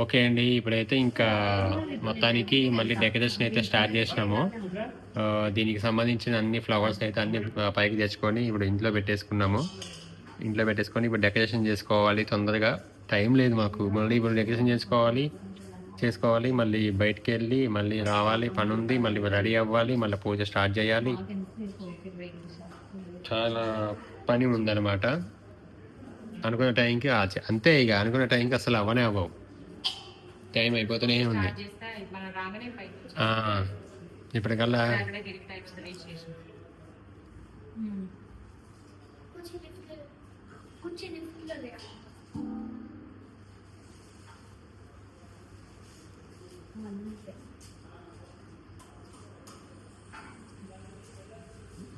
Okay అండి, ఇప్పుడైతే ఇంకా మొత్తానికి మళ్ళీ డెకరేషన్ అయితే స్టార్ట్ చేసినాము. దీనికి సంబంధించిన అన్ని ఫ్లవర్స్ అయితే అన్ని పైకి తెచ్చుకొని ఇప్పుడు ఇంట్లో పెట్టేసుకున్నాము. ఇంట్లో పెట్టేసుకొని ఇప్పుడు డెకరేషన్ చేసుకోవాలి. తొందరగా టైం లేదు మాకు. మళ్ళీ ఇప్పుడు డెకరేషన్ చేసుకోవాలి, మళ్ళీ బయటికి వెళ్ళి మళ్ళీ రావాలి, పని ఉంది, మళ్ళీ రెడీ అవ్వాలి, మళ్ళీ పూజ స్టార్ట్ చేయాలి. చాలా పని ఉందన్నమాట. అనుకున్న టైంకి అంతే, ఇక అనుకున్న టైంకి అసలు అవ్వనే అవ్వవు. టైం అయిపోతూనే ఉంది. ఇప్పటికల్లా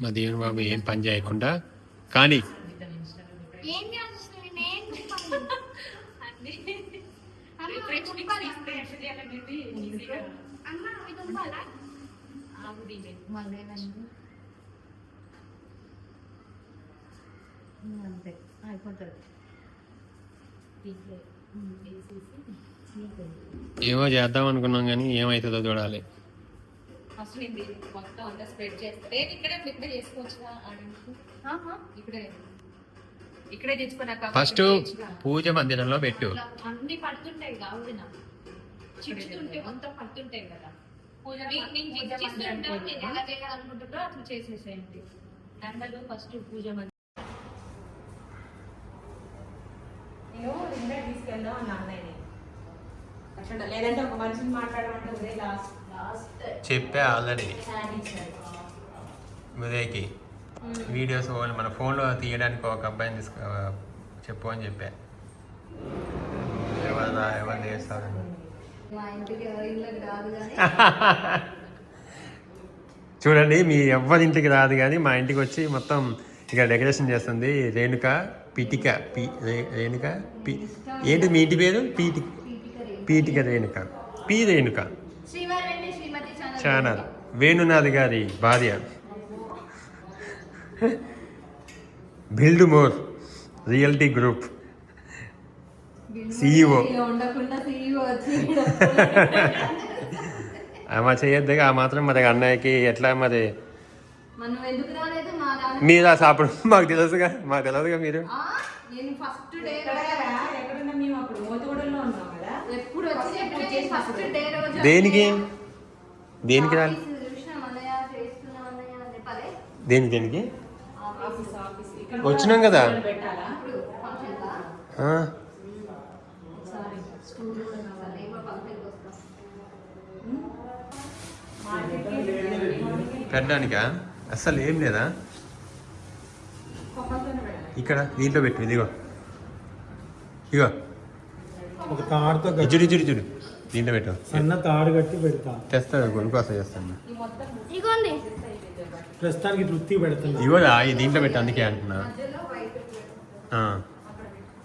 మా దేవుని బాబు ఏం పని చేయకుండా కానీ ఏమో చేద్దాం అనుకున్నాం కానీ ఏమవుతుందో చూడాలి. ఫస్ట్ పూజ మందిరంలో పెట్టు. అన్ని పడుతుంటాయి మొత్తం పడుతుంటాయి కదా. ఎలా చేయాలనుకుంటుందో అట్లా చేసేసేయండి. దండలు ఫస్ట్ పూజ మందిరం తీసుకెళ్దాం అని అన్నయ్య. లేదంటే ఒక మనిషిని మాట్లాడమంటే చెప్పా ఆల్రెడీ ఉదయ్కి వీడియోస్ మన ఫోన్లో తీయడానికి ఒక అబ్బాయిని చెప్పు అని చెప్పా. ఎవరు చేస్తారు చూడండి, మీ ఎవరి ఇంటికి రాదు కానీ మా ఇంటికి వచ్చి మొత్తం ఇక డెకరేషన్ చేస్తుంది రేణుక పీటిక. రేణుక ఏంటి మీ ఇంటి పేరు? పీటిక రేణుక. రేణుక ఛానల్, వేణునాథ్ గారి భార్య. Build more realty group CEO. అమ్మ చేయొద్దు ఆ మాత్రం. మరి అన్నయ్యకి ఎట్లా మరి మీరు అప్పుడు మాకు తెలుసుగా, మాకు తెలియదుగా మీరు. దేనికి దేనికి రాలి దేనికి వచ్చినాం కదా. పెట్టడానికా? అస్సలు ఏం లేదా ఇక్కడ. దీంట్లో పెట్టు. ఇదిగో ఇగో ఒక తాడుతో చూడు దీంట్లో పెట్టు. సన్న తాడు కట్టి పెడతా. తెస్తాను, కొనుక్కోసం చేస్తాను. ప్రస్తుతానికి వృత్తి పెడతాను. ఇగో దీంట్లో పెట్టు, అందుకే అంటున్నా.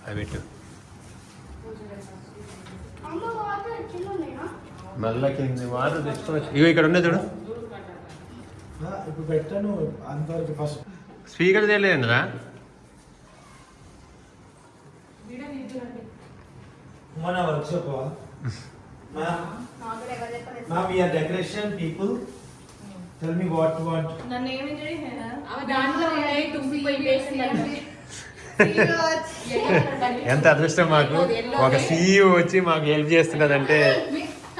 అది పెట్టు. మళ్ళా కింద వాటర్ తెచ్చుకోవచ్చు. ఇగో ఇక్కడ ఉండే చూడు. ఇప్పుడు పెట్టాను అంతవరకు. ఫస్ట్ స్పీకర్ తెలియదురా. మన workshop Ma'am, we are decoration people. Tell me what you want. నన్ను ఏమి దాంట్లో ఉన్నాయి తుంపిపోయి వేసిందండి. ఎంత అదృష్టం మాకు, ఒక CEO వచ్చి మాకు హెల్ప్ చేస్తున్నదంటే.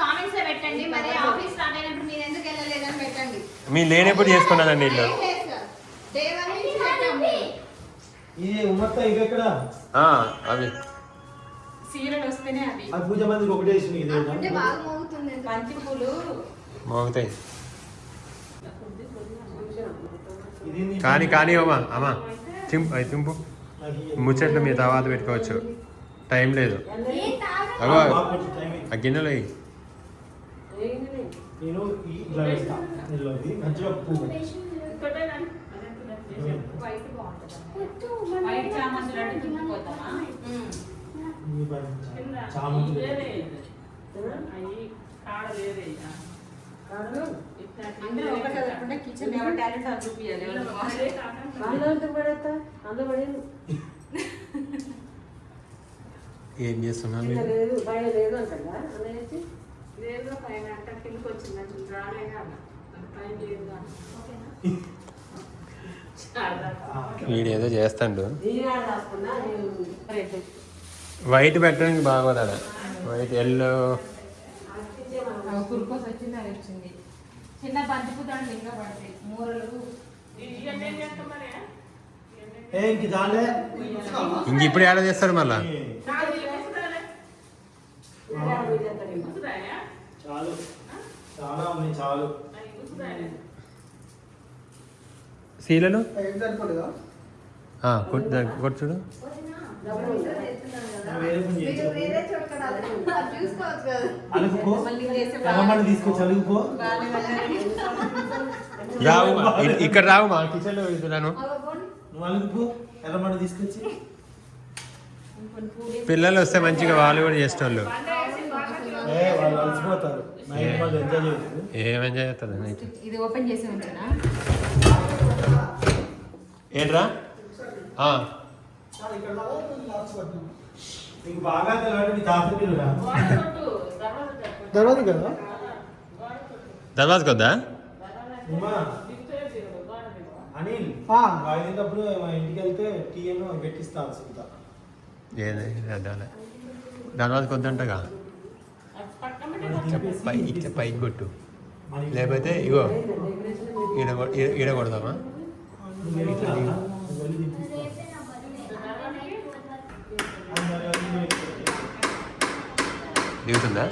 కామెంట్స్ లో పెట్టండి. మరి ఆఫీస్ స్టార్ట్ అయినప్పుడు మీరు ఎందుకు వెళ్ళలేదని పెట్టండి. మీ లేనప్పుడు చేసుకున్నదండి ఇల్లు. ఇది ఉమ్మత్తా ఇవి ఎక్కడ? అవి సీరియల్ వస్తేనే అవి. ఆ పూజ మందికి ఒకటే వేసి ఇది అంటే బాగా మోగుతుంది. బంతి పూలు మోగుతాయి కానీ అమ్మా తింపు ముచ్చట్లు మీ తర్వాత పెట్టుకోవచ్చు. టైం లేదు. అగో ఆ గిన్నెలో నేను మంచిగా పువ్వు ఏం చేస్తున్నాను లేదు బయట లేదు అంటారా అనేది లేదు పైన అంట కిందకి వచ్చింది అంటే రాలేదా అన్న పైన లేదు వీడేదో చేస్తాడు నేను రాసుకున్నా నేను రెడ్ వైట్ పెట్టడానికి బాగోదు అలా వైట్ ఎల్లో కురుకోసి వచ్చింది అది వచ్చింది చిన్న బంతిపుతాడు ఇంకా పడతాయి మూరలు ఇంక దాంట్లో ఇంక ఇప్పుడు ఏడ చేస్తారు మళ్ళా చాలు చాలా ఉన్నాయి చాలు సీలలు కొట్టు చూడు అలుగుపో ఎర్రమన్ను తీసుకొచ్చి అలుగుపో రావు ఇక్కడ రావు మా కిచెన్లో వెళ్తున్నాను నువ్వు అలుగుపో ఎర్రమన్ను తీసుకొచ్చి పిల్లలు వస్తే మంచిగా వాళ్ళు కూడా చేసేవాళ్ళు వాళ్ళు అలసిపోతారు నైట్ వాళ్ళు ఎంజాయ్ చేస్తారు ఏం ఎంజాయ్ చేస్తారు నైట్ ఇది ఓపెన్ చేసి ఉంచినా ఏంట్రా నీకు బాగా తెలియదు నీ తాత పిల్లరా తర్వాత కదా దర్వాజ కొద్దా ఉమా అనిల్ వాయినప్పుడు మా ఇంటికి వెళ్తే టీఎన్ పెట్టిస్తాను సునీత ఏది దర్వాజ కొద్దంటగా పైకి కొట్టు లేకపోతే ఇగో ఈడ కొడదామా దిగుతుందా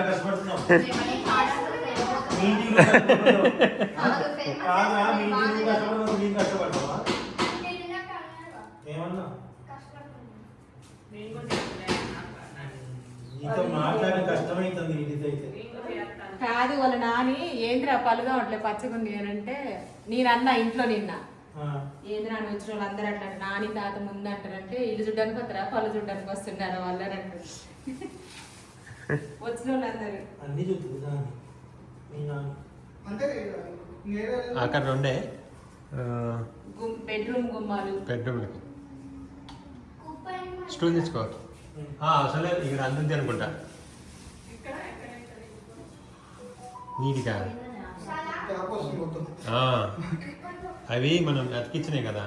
కష్టపడుతున్నాం మీ ఇంటికి కాదా మీ ఇంటికి కష్టపడదు మీకు కష్టపడతావా ఏమన్నా నీతో మాట్లాడే కష్టమైతుంది ఇంటితో అయితే కాదు వాళ్ళ నాని ఏంద్రా పలుగా ఉంటలే పచ్చగుంది అని అంటే నేనన్నా ఇంట్లో నిన్న ఏంది నాన్న వచ్చిన వాళ్ళు అందరూ అట్లా నాని తాత ముందు అంటారంటే ఇల్లు చూడడానికి వస్తారా పళ్ళు చూడడానికి వస్తున్నారా వాళ్ళు అని అంటారు వచ్చిన వాళ్ళందరూ అన్ని చూస్తుంది నాని మీ నాని అంటే అక్కడ రెండే బెడ్రూమ్ గుమ్మాలు బెడ్రూమ్లకి స్టూల్ తెచ్చుకో అసలే ఇక్కడ అందుంది అనుకుంటా నీటిగా ట్యాప్ వస్తుంది మొత్తం అవి మనం అతికిచ్చినాయి కదా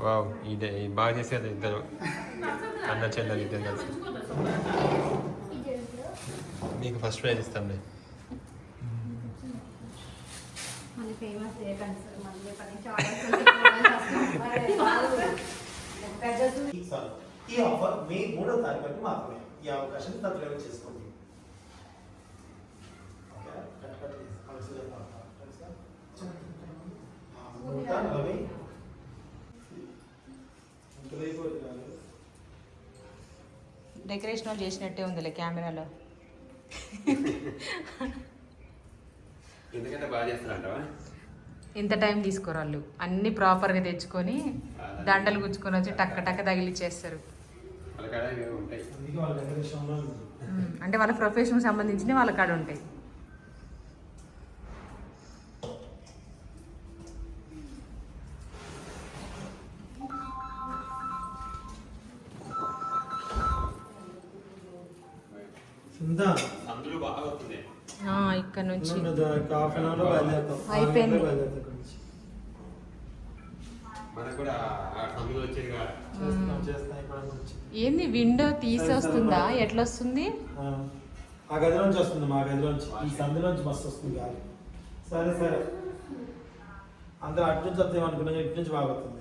వావ్ ఇదే బాగా చేసేది ఇద్దరు అన్న చెల్లెలు ఇద్దరు కలిసి నీకు ఫస్ట్ ప్రైజ్ ఇస్తాంలే ఈ ఆఫర్ మే 3వ తారీఖు వరకు మాత్రమే ఈ అవకాశాన్ని సద్వినియోగం చేసుకోండి డెకరేషన్ చేసినట్టే ఉందిలే కెమెరాలో ఎందుకంటే బాగా చేస్తారంటవా ఇంత టైం తీసుకోరు వాళ్ళు అన్ని ప్రాపర్గా తెచ్చుకొని దండలు గుచ్చుకొని వచ్చి టక్క టక్క తగిలిచ్చేస్తారు అంటే వాళ్ళ ప్రొఫెషన్ సంబంధించిన వాళ్ళ కాడ ఉంటాయి ఇక్కడ నుంచి అయిపోయింది ఏంది విండో తీసొస్తుందా ఎట్లా వస్తుంది ఆ గదిలోంచి వస్తుంది మా గదిలోంచి ఈ సందులోంచి మస్తు వస్తుంది గాలి సరే సరే అందరూ అటు నుంచి వస్తాం అనుకున్నా ఇటు నుంచి బాగా వస్తుంది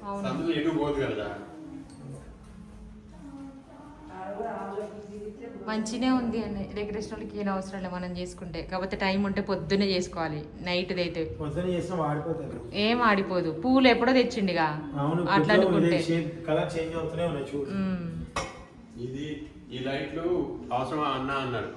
మంచినే ఉంది అని డెకరేషన్ వాళ్ళకి ఏం అవసరం లేదు మనం చేసుకుంటే కాకపోతే టైం ఉంటే పొద్దున్నే చేసుకోవాలి నైట్ అయితే పొద్దున్న చేసినా వాడిపోతారు ఏం ఆడిపోదు పూలు ఎప్పుడో తెచ్చిండిగా అవును అట్లా అనుకుంటే కలర్ చేంజ్ అవుతూనే ఉన్నాయి చూడు ఇది ఈ లైట్లు అవసరమా అన్న అన్నాడు